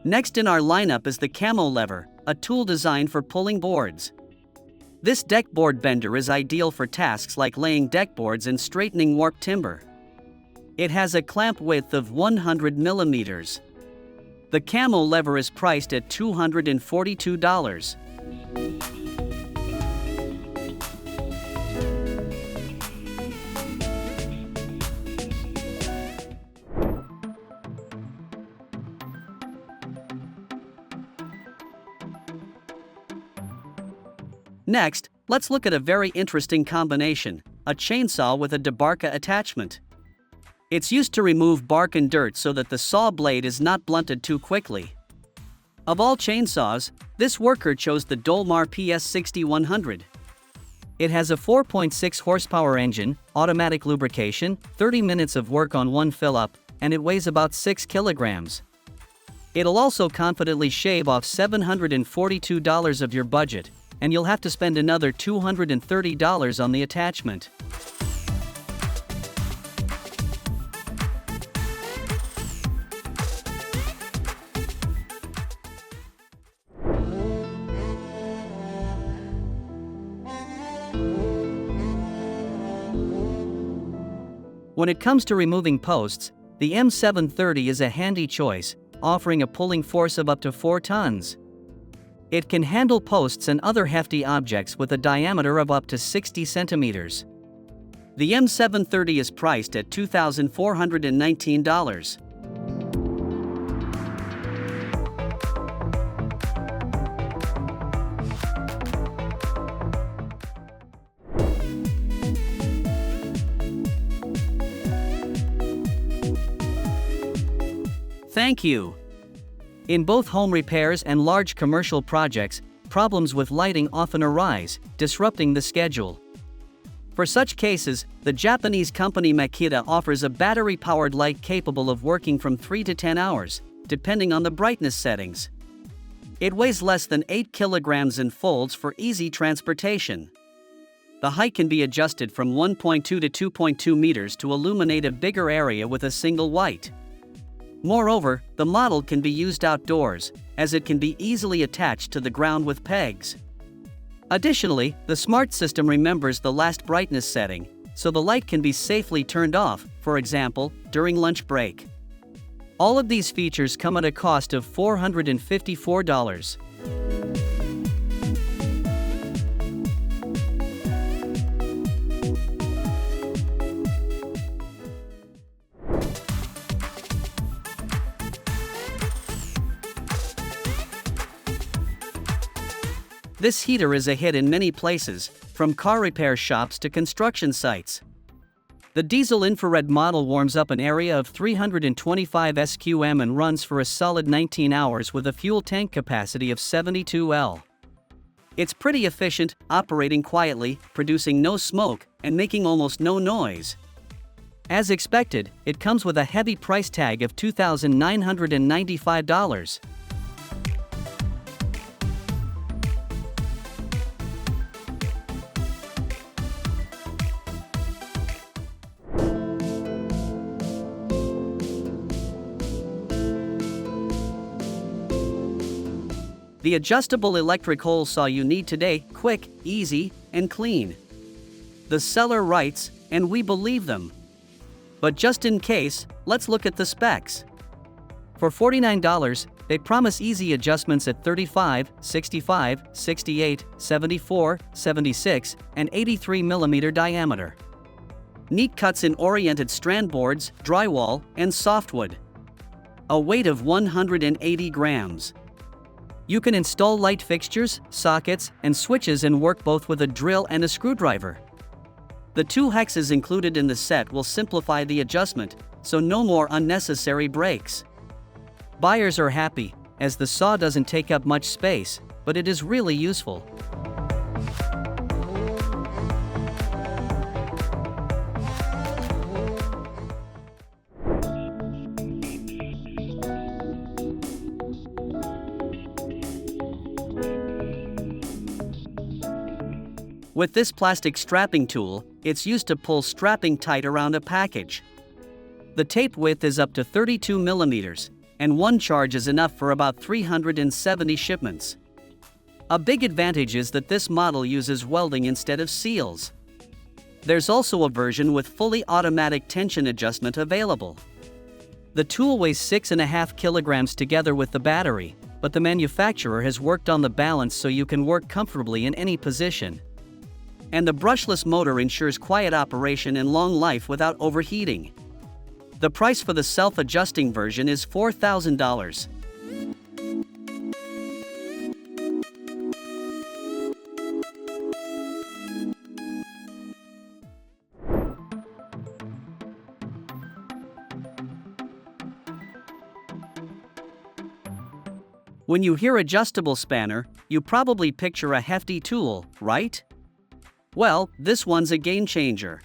Next in our lineup is the Camo lever, a tool designed for pulling boards. This deck board bender is ideal for tasks like laying deck boards and straightening warped timber. It has a clamp width of 100 millimeters. The Camo lever is priced at $242. Next, let's look at a very interesting combination, a chainsaw with a Debarker attachment. It's used to remove bark and dirt so that the saw blade is not blunted too quickly. Of all chainsaws, this worker chose the Dolmar PS6100. It has a 4.6 horsepower engine, automatic lubrication, 30 minutes of work on one fill-up, and it weighs about 6 kilograms. It'll also confidently shave off $742 of your budget, and you'll have to spend another $230 on the attachment. When it comes to removing posts, the M730 is a handy choice, offering a pulling force of up to 4 tons. It can handle posts and other hefty objects with a diameter of up to 60 centimeters. The M730 is priced at $2,419. Thank you. In both home repairs and large commercial projects, problems with lighting often arise, disrupting the schedule. For such cases, the Japanese company Makita offers a battery-powered light capable of working from 3 to 10 hours, depending on the brightness settings. It weighs less than 8 kilograms and folds for easy transportation. The height can be adjusted from 1.2 to 2.2 meters to illuminate a bigger area with a single light. Moreover, the model can be used outdoors, as it can be easily attached to the ground with pegs. Additionally, the smart system remembers the last brightness setting, so the light can be safely turned off, for example, during lunch break. All of these features come at a cost of $454. This heater is a hit in many places, from car repair shops to construction sites. The diesel infrared model warms up an area of 325 SQM and runs for a solid 19 hours with a fuel tank capacity of 72 L. It's pretty efficient, operating quietly, producing no smoke, and making almost no noise. As expected, it comes with a heavy price tag of $2,995. The adjustable electric hole saw you need today, quick, easy, and clean. The seller writes, and we believe them. But just in case, let's look at the specs. For $49, they promise easy adjustments at 35, 65, 68, 74, 76, and 83 mm diameter. Neat cuts in oriented strand boards, drywall, and softwood. A weight of 180 grams. You can install light fixtures, sockets, and switches and work both with a drill and a screwdriver. The 2 hexes included in the set will simplify the adjustment, so no more unnecessary breaks. Buyers are happy, as the saw doesn't take up much space, but it is really useful. With this plastic strapping tool, it's used to pull strapping tight around a package. The tape width is up to 32 millimeters, and one charge is enough for about 370 shipments. A big advantage is that this model uses welding instead of seals. There's also a version with fully automatic tension adjustment available. The tool weighs 6.5 kilograms together with the battery, but the manufacturer has worked on the balance so you can work comfortably in any position. And the brushless motor ensures quiet operation and long life without overheating. The price for the self-adjusting version is $4,000. When you hear adjustable spanner, you probably picture a hefty tool, right? Well, this one's a game changer.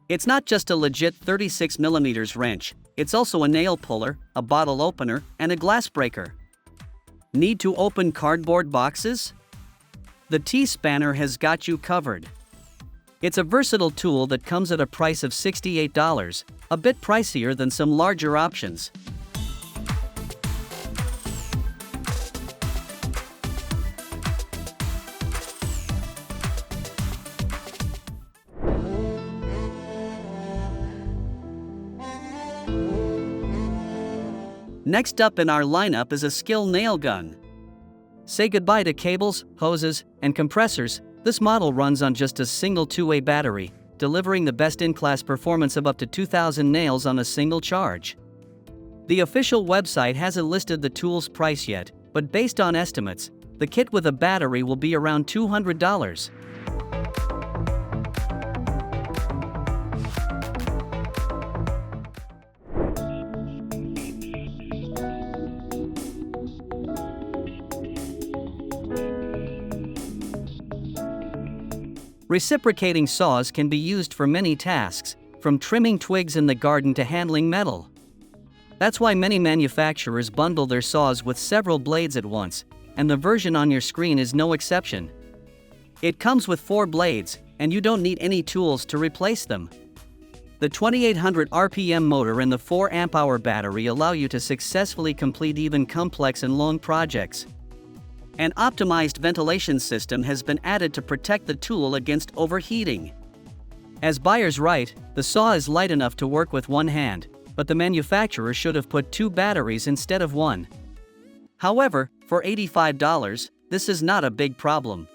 It's not just a legit 36mm wrench, it's also a nail puller, a bottle opener, and a glass breaker. Need to open cardboard boxes? The T-Spanner has got you covered. It's a versatile tool that comes at a price of $68, a bit pricier than some larger options. Next up in our lineup is a Skill nail gun. Say goodbye to cables, hoses, and compressors. This model runs on just a single 2A battery, delivering the best-in-class performance of up to 2,000 nails on a single charge. The official website hasn't listed the tool's price yet, but based on estimates, the kit with a battery will be around $200. Reciprocating saws can be used for many tasks, from trimming twigs in the garden to handling metal. That's why many manufacturers bundle their saws with several blades at once, and the version on your screen is no exception. It comes with 4 blades, and you don't need any tools to replace them. The 2800 RPM motor and the 4 amp-hour battery allow you to successfully complete even complex and long projects. An optimized ventilation system has been added to protect the tool against overheating. As buyers write, the saw is light enough to work with one hand, but the manufacturer should have put 2 batteries instead of 1. However, for $85, this is not a big problem.